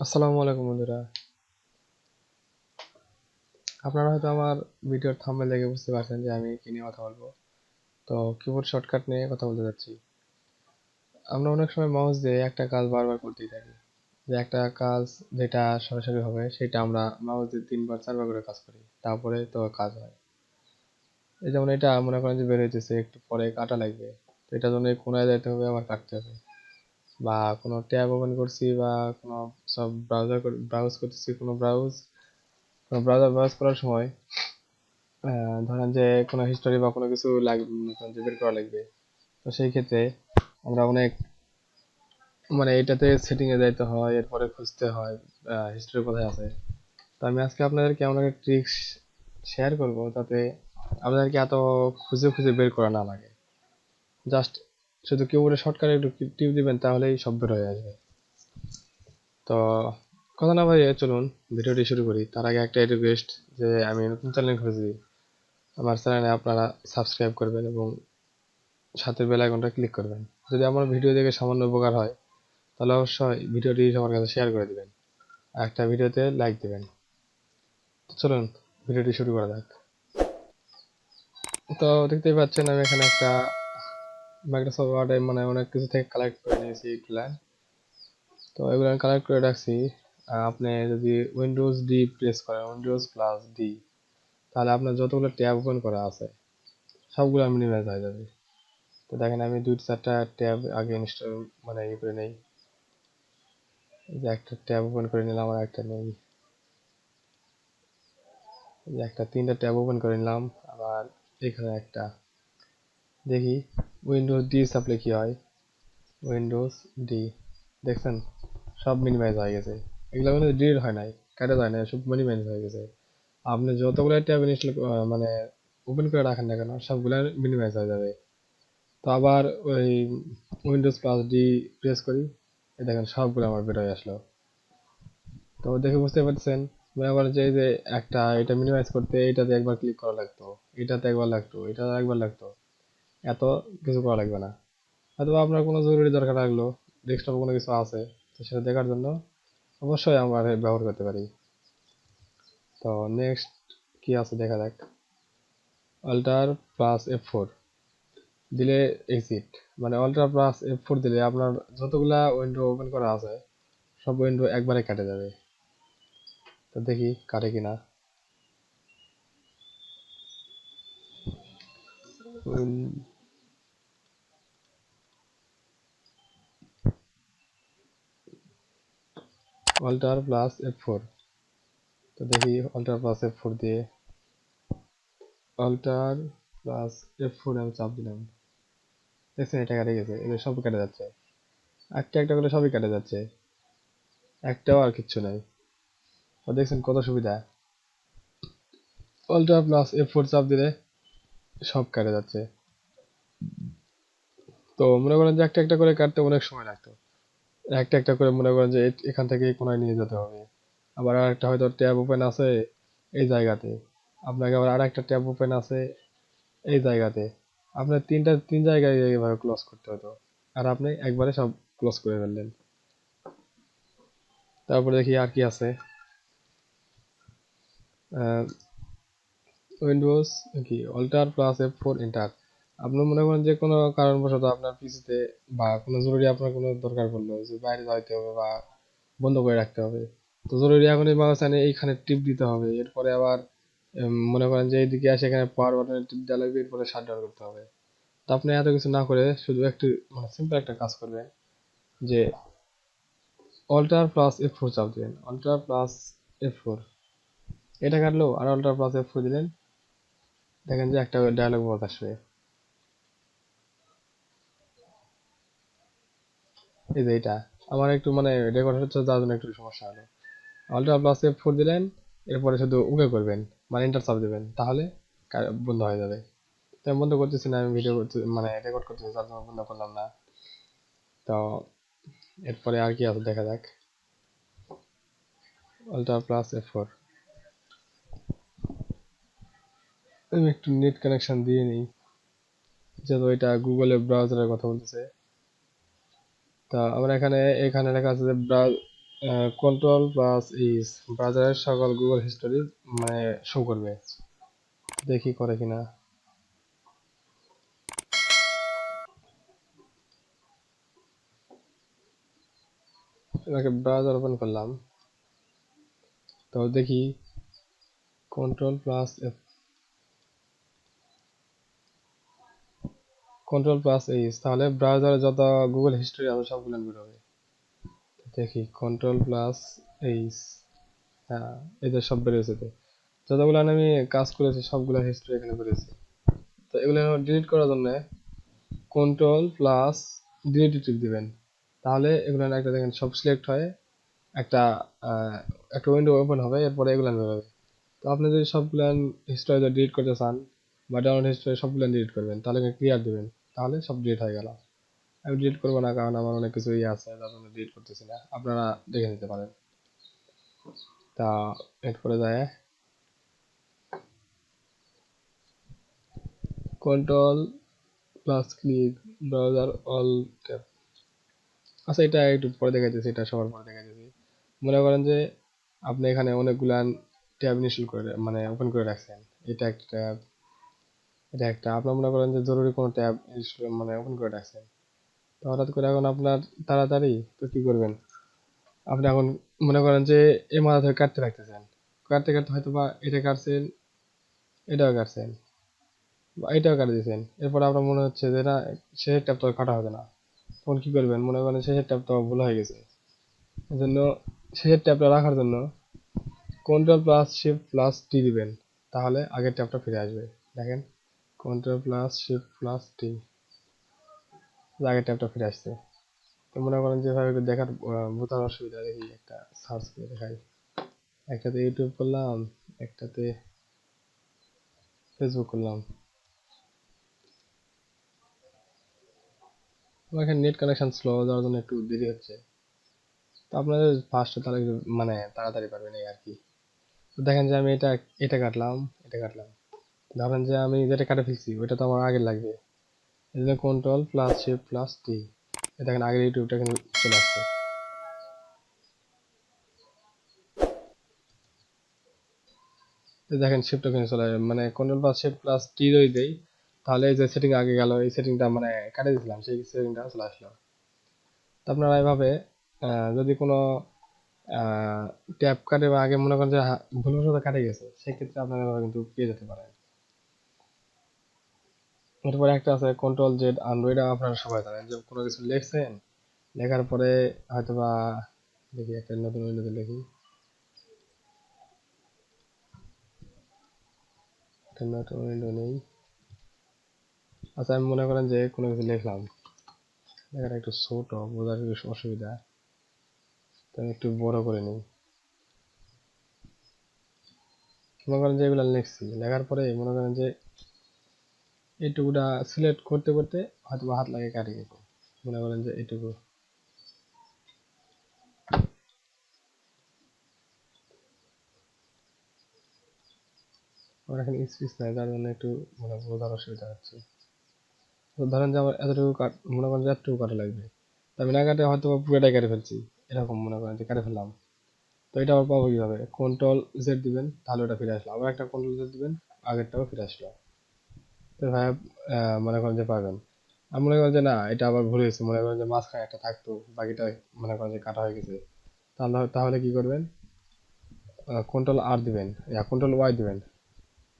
আসসালামু আলাইকুম বন্ধুরা। আপনারা হয়তো আমার ভিডিওর থাম্বনেল দেখে বুঝতে পারছেন যে আমি কি নিয়ে কথা বলবো। তো কিবোর্ড শর্টকাট নিয়ে কথা বলতে যাচ্ছি। আমরা অনেক সময় মাউস দিয়ে একটা কাজ বারবার করতেই থাকি। যে একটা কাজ যেটা সরাসরি হবে সেটা আমরা মাউস দিয়ে 3 বার 4 বার করে কাজ করি, তারপরে তো কাজ হয়। এই যেমন এটা মনে করেন যে বের হইতেছে, একটু পরে কাটা লাগবে, তো এটার জন্য এই কোনায় যাইতে হবে, আবার কাটতে হবে। বা কোনো ট্যাব ওপেন করছি বা কোনো সব ব্রাউজ করতেছি, কোনো ব্রাউজার ব্রাউজ করার সময় ধরেন যে কোনো হিস্টোরি বা কোনো কিছু যে বের করা লাগবে। তো সেই ক্ষেত্রে আমরা অনেক এটাতে সেটিং এ যাইতে হয়, এরপরে খুঁজতে হয় হিস্টোরি কোথায় আছে। তো আমি আজকে আপনাদেরকে এমন একটা ট্রিক্স শেয়ার করব যাতে আপনাদেরকে এত খুঁজে খুঁজে বের করা না লাগে। জাস্ট শুধু কিবোর্ডে শর্টকাটে একটু টিপ দিবেন, তাহলেই সব বের হয়ে আসবে। তো কথা না ভাই, চলুন ভিডিওটি শুরু করি। তার আগে একটা রিকোয়েস্ট, যে আমি নতুন চ্যানেল খুঁজছি, আমার চ্যানেলে আপনারা সাবস্ক্রাইব করবেন এবং সাথে বেল আইকনটা ক্লিক করবেন। যদি আমার ভিডিও দেখে সামান্য উপকার হয়, তাহলে অবশ্যই ভিডিওটি সবার কাছে শেয়ার করে দিবেন, আর একটা ভিডিওতে লাইক দিবেন। তো চলুন ভিডিওটি শুরু করা যাক। তো দেখতেই পাচ্ছেন আমি এখানে একটা মাইক্রোসফট ওয়ার্ডে অনেক কিছু থেকে কালেক্ট করে নিয়েছি এগুলা। তো এগুলো আমি কালেক্ট করে রাখছি। আপনি যদি উইন্ডোজ ডি প্রেস করেন, উইন্ডোজ প্লাস ডি, তাহলে আপনার যতগুলো ট্যাব ওপেন করা আছে সবগুলো মিনিমাইজ হয়ে যাবে। তো দেখেন আমি 2-4টা ট্যাব আগে ইনস্টল ইয়ে করে নেই। যে একটা ট্যাব ওপেন করে নিলাম, আর একটা নেই। যে একটা 3টা ট্যাব ওপেন করে নিলাম, আবার এখানে একটা। দেখি উইন্ডোজ ডি চাপলে কি হয়। উইন্ডোজ ডি, দেখছেন সব মিনিমাইজ হয়ে গেছে। এগুলো কিন্তু ডিলিট হয় নাই, কাটা যায় না, সব মিনিমাইজ হয়ে গেছে। আপনি যতগুলো ট্যাব ইনস্টল ওপেন করে রাখেন না কেন, সবগুলো মিনিমাইজ হয়ে যাবে। তো আবার ওই উইন্ডোজ প্লাস ডি প্রেস করি, এই দেখেন সবগুলো আমার বের হয়ে আসলো। তো দেখে বুঝতে পারছেন, মনে করেন যে এই যে একটা এটা মিনিমাইজ করতে এটাতে একবার ক্লিক করা লাগতো, এটাতে একবার লাগতো, এটাতে একবার লাগতো। এত কিছু করা লাগবে না। হয়তো আপনার কোনো জরুরি দরকার লাগলো, ডেস্কটপে কোনো কিছু আছে, তো সেটা দেখার জন্য অবশ্যই আমরা ব্যবহার করতে পারি। তো নেক্সট কি আছে দেখা যাক। অল্টার প্লাস F4 দিলে এক্সিট, অল্টার প্লাস F4 দিলে আপনার যতগুলা উইন্ডো ওপেন করা আছে সব উইন্ডো একবারে কেটে যাবে। তো দেখি কাটে কিনা। অল্টার প্লাস F4, তো দেখি অল্টার প্লাস F4 দিয়ে, অল্টার প্লাস F4 আমি চাপ দিলাম, দেখছেন এটা কেটে গেছে, এগুলো সব কেটে যাচ্ছে। একটা একটা করে সবই কেটে যাচ্ছে, একটাও আর কিচ্ছু নাই। তো দেখছেন কত সুবিধা। অল্টার প্লাস F4 চাপ দিলে সব কেটে যাচ্ছে। তো মনে করেন যে একটা একটা করে কাটতে অনেক সময় লাগতো, একটা একটা করে মনে করেন যে এখান থেকে এই কোনায় নিয়ে যেতে হবে। আবার আর একটা হয়তো ট্যাব ওপেন আছে এই জায়গাতে, আপনাকে আবার আর একটা ট্যাব ওপেন আছে এই জায়গাতে, আপনার তিন জায়গায় এইভাবে ক্লোজ করতে হতো, আর আপনি একবারে সব ক্লোজ করে ফেললেন। তারপরে দেখি আর কি আছে। উইন্ডোজ কি অল্টার প্লাস F4 এন্টার। আপনি মনে করেন যে কোনো কারণবশত আপনার পিসিতে বা কোনো জরুরি আপনার কোনো দরকার পড়লো, যে বাইরে যাইতে হবে বা বন্ধ করে রাখতে হবে, তো জরুরি এখন এই মাউস এনে এইখানে টিপ দিতে হবে, এরপরে আবার মনে করেন যে এইদিকে আসে এখানে পাওয়ার বাটনে টিপ দেওয়া লাগবে, এরপরে শাট ডাউন করতে হবে। তো আপনি এত কিছু না করে শুধু একটু সিম্পল একটা কাজ করবেন, যে অল্টার প্লাস F4 চাপ দিলেন, অল্টার প্লাস F4, এটা কাটলো, আর অল্টার প্লাস F4 দিলেন, দেখেন যে একটা ডায়লগ বক্স আসবে। এই যে এটা আমার একটু রেকর্ড হচ্ছে, যার জন্য একটু সমস্যা হলো। অল্টার প্লাস F4 দিলেন, এরপরে শুধু ওকে করবেন, এন্টার চাপ দিবেন, তাহলে বন্ধ হয়ে যাবে। তো আমি বন্ধ করতেছি না, আমি ভিডিও করতে রেকর্ড করতেছি, যার জন্য বন্ধ করলাম না। তো এরপরে আর কি আছে দেখা যাক। অল্টার প্লাস F4, আমি একটু নেট কানেকশন দিয়ে নিই, যেহেতু এটা গুগলের ব্রাউজারের কথা বলতেছে। তা আমরা এখানে এখানে লেখা আছে যে কন্ট্রোল প্লাস ইস ব্রাউজারের সকল গুগল হিস্টোরি মানে শো করবে। দেখি করে কিনা। এটাকে ব্রাউজার ওপেন করলাম, তো দেখি control plus control plus H, তাহলে ব্রাউজারে যত গুগল হিস্টোরি আছে সবগুলো বের হবে। দেখি কন্ট্রোল প্লাস এইচ, হ্যাঁ এই যে সব বেরিয়েছে। তো যতগুলো আমি কাজ করেছি সবগুলো হিস্টোরি এখানে বেরিয়েছে। তো এগুলো ডিলিট করার জন্য কন্ট্রোল প্লাস ডিলিট টিপ দিবেন, তাহলে এগুলো একটা দেখেন সব সিলেক্ট হয়ে একটা একটা উইন্ডো ওপেন হবে, এরপরে এগুলো বেরোবে। তো আপনি যদি সবগুলো হিস্টোরি ডিলিট করতে চান বা ডাউনলোড হিস্টোরি সবগুলো ডিলিট করবেন, তাহলে ক্লিয়ার দিবেন, তাহলে সব ডিলিট হয়ে গেল। আমি ডিলিট করবো না, কারণ আমার অনেক কিছু আছে যার জন্য ডিলিট করতেছি না, আপনারা দেখে নিতে পারেন। তা এরপরে যায় control plus click browser all tab. আচ্ছা এটা একটু পরে দেখাইতেছি, এটা সবার পরে দেখাইতেছি। মনে করেন যে আপনি এখানে অনেকগুলা ট্যাব ইনস্টল করে মানে ওপেন করে রাখছেন, এটা একটা ট্যাব, এটা একটা। আপনার মনে করেন যে জরুরি কোনো ট্যাব ইনস্টল মানে ওপেন করে রাখছেন, তো হঠাৎ করে এখন আপনার তাড়াতাড়ি, তো কি করবেন? আপনি এখন মনে করেন যে এই মাথা থেকে কাটতে রাখতেছেন, কাটতে কাটতে হয়তো বা এটা কাটছেন, এটাও কাটছেন, বা এটাও কাটে দিয়েছেন, এরপর আপনার মনে হচ্ছে যে না শেষের ট্যাব তো আর কাটা হবে না। তখন কি করবেন? মনে করেন শেষের ট্যাব তো ভুল হয়ে গেছে, এই জন্য শেষের ট্যাবটা রাখার জন্য কন্ট্রোল প্লাস শিফট প্লাস টি দিবেন, তাহলে আগের ট্যাবটা ফিরে আসবে। দেখেন কন্ট্রোল প্লাস শিফট প্লাস টি, আগের ট্যাবটা ফিরে আসছে। তো মনে করেন যেভাবে একটু দেখার বোঝার অসুবিধা, দেখি একটা সার্চ করে দেখাই। একটাতে ইউটিউব করলাম, একটাতে ফেসবুক করলাম। আমার এখানে নেট কানেকশন স্লো যাওয়ার জন্য একটু দেরি হচ্ছে, তো আপনাদের ফার্স্টে তাহলে একটু মানে তাড়াতাড়ি পারবেন এই আর কি। তো দেখেন যে আমি এটা এটা কাটলাম, এটা কাটলাম, ধরেন যে আমি যেটা কাটে ফেলছি ওইটা তো আমার আগে লাগবে, এই জন্য কন্ট্রোল প্লাস শিফট প্লাস টি। দেখেন আগের ইউটিউবটা কিন্তু চলে আসছে। তো দেখেন শিফটটা কিন্তু চলে আসবে, মানে কন্ট্রোল প্লাস শিফট প্লাস টি যদি দেই, তাহলে এই যে সেটিং আগে গেল, এই সেটিংটা মানে কাটে দিয়েছিলাম, সেই সেটিংটা চলে আসলো। তো আপনারা এভাবে যদি কোনো ট্যাপ কাটে বা আগে মনে করেন যে ভুলবশত কাটে গেছে, সেক্ষেত্রে আপনারা এভাবে কিন্তু পেয়ে যেতে পারেন। এরপরে একটা আছে কন্ট্রোল জেড আনডু, এটা আপনারা সবাই জানেন যে কোনো কিছু লিখছেন, লেখার পরে হয়তোবা, দেখি একটা নতুন উইন্ডোতে লিখি, একটা নতুন উইন্ডো নেই। আচ্ছা আমি মনে করেন যে কোনো কিছু লিখলাম, লেখাটা একটু ছোট বোঝার একটু অসুবিধা, তো আমি একটু বড় করে নিই। মনে করেন যে এগুলো লিখছি, লেখার পরে মনে করেন যে এইটুকুটা সিলেক্ট করতে করতে হয়তো হাত লাগে কাটে গেছে, মনে করেন যে এইটুকু। আমার এখানে স্পেস নাই, যার জন্য একটু মানে বোঝার অসুবিধা হচ্ছে। তো ধরেন যে আমার এতটুকু মনে করেন যে এতটুকু কাটা লাগবে, তো আমি না কাটে হয়তো বা পুরোটাই কেটে ফেলছি, এরকম মনে করেন যে কেটে ফেললাম। তো এটা আবার পাবো কিভাবে? কন্ট্রোল জেড দিবেন, তাহলে ওটা ফিরে আসলো, আবার একটা কন্ট্রোল জেড দিবেন, আগেরটাও ফিরে আসলো। তো ভাই মনে করেন যে পাবেন। আর মনে করেন যে না এটা আবার ভুলে গেছি, মনে করেন যে মাঝখানে একটা থাকতো, বাকিটা মনে করেন যে কাটা হয়ে গেছে, তাহলে তাহলে কি করবেন? কন্ট্রোল আর দিবেন, কন্ট্রোল ওয়াই দিবেন।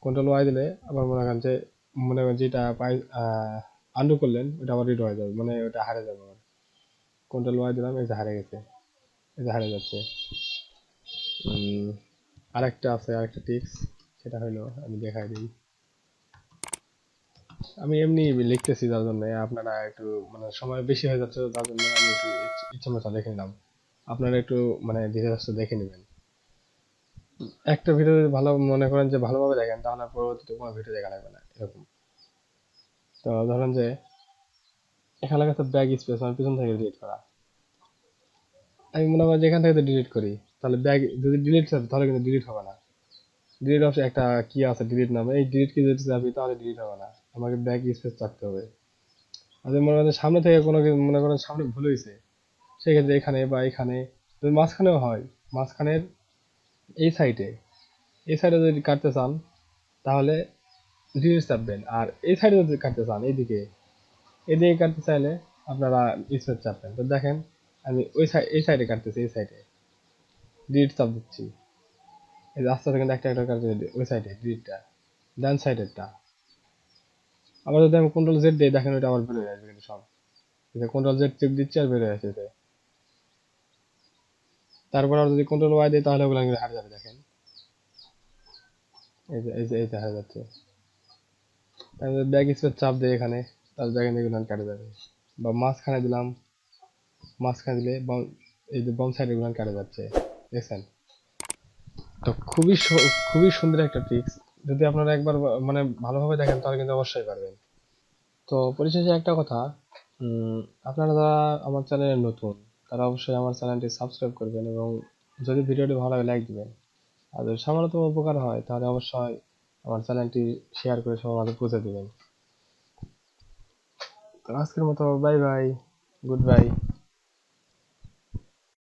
কন্ট্রোল ওয়াই দিলে আবার মনে করেন যে মনে করেন যেটা পাই আন্ডু করলেন ওটা আবার রিড হয়ে যাবে, মানে ওটা হারিয়ে যাবে আবার। কন্ট্রোল ওয়াই দিলাম, এই যে হারিয়ে গেছে, এই যে হারিয়ে যাচ্ছে। উম, আরেকটা আছে, আরেকটা টিপস, সেটা হলো আমি দেখাই দিই। আমি এমনি লিখতেছি যার জন্য আপনারা একটু মানে সময় বেশি হয়ে যাচ্ছে, যার জন্য আমি একটু ইচ্ছা মতো লিখে নিলাম, আপনারা একটু মানে ধীরে সুস্থে দেখে নেবেন। একটা ভিডিও যদি ভালো মনে করেন যে ভালোভাবে দেখেন, তাহলে পরবর্তীতে কোনো ভিডিও দেখা লাগবে না এরকম। তো ধরেন যে এখানে লেখা আছে ব্যাগ স্পেস, আমি পিছন থেকে ডিলিট করা, আমি মনে করি যে এখান থেকে ডিলিট করি, তাহলে ব্যাগ যদি ডিলিট থাকে তাহলে কিন্তু ডিলিট হবে না। ডিলিট অপশন একটা কি আছে ডিলিট নামে, এই ডিলিট কি যদি চাপি তাহলে ডিলিট হবে না, আমাকে ব্যাগ স্পেস চাপতে হবে। আর যদি মনে করেন সামনে থেকে কোনো কিছু মনে করেন সামনে ভুল হয়েছে, সেক্ষেত্রে এখানে বা এখানে যদি মাঝখানেও হয়, মাঝখানের এই সাইডে যদি কাটতে চান তাহলে ডিলিট চাপবেন, আর এই সাইডে যদি কাটতে চান এইদিকে, এদিকে কাটতে চাইলে আপনারা স্পেস চাপবেন। তো দেখেন আমি এই সাইডে কাটতেছি, এই সাইডে ডিলিট চাপ দিচ্ছি, এই যে আস্তে আস্তে কিন্তু একটা একটা কাটতে ওই সাইডে ডিলিটটা, ডান সাইডেরটা। আবার যদি আমি কন্ট্রোল জেড দিই, দেখেন ওইটা আবার বের হয়ে আসবে কিন্তু সব। কন্ট্রোল জেড চেক দিচ্ছি আর বের হয়ে আসছে। তারপর আর যদি কন্ট্রোল ওয়াই দিই তাহলে ওগুলো কিন্তু হারিয়ে যাবে, দেখেন এই যে হারিয়ে যাচ্ছে। তারপর ব্যাক স্পেস চাপ দিই এখানে, তাহলে দেখেন এগুলো কেটে যাবে। বা মাঝখানে দিলাম, মাঝখানে দিলে এই যে বাম সাইড এগুলো কেটে যাচ্ছে, দেখছেন? তো খুবই সুন্দর একটা ট্রিক্স। যদি আপনারা একবার মানে ভালোভাবে দেখেন তাহলে কিন্তু অবশ্যই পারবেন। তো পরিশেষে একটা কথা, আপনারা যারা আমার চ্যানেলে নতুন তারা অবশ্যই আমার চ্যানেলটি সাবস্ক্রাইব করবেন, এবং যদি ভিডিওটি ভালো লাগে লাইক দিবেন। আর যদি সামান্যতম উপকার হয় তাহলে অবশ্যই আমার চ্যানেলটি শেয়ার করে সবার মাঝে পৌঁছে দিবেন। তো আজকের মতো বাই বাই, গুড বাই।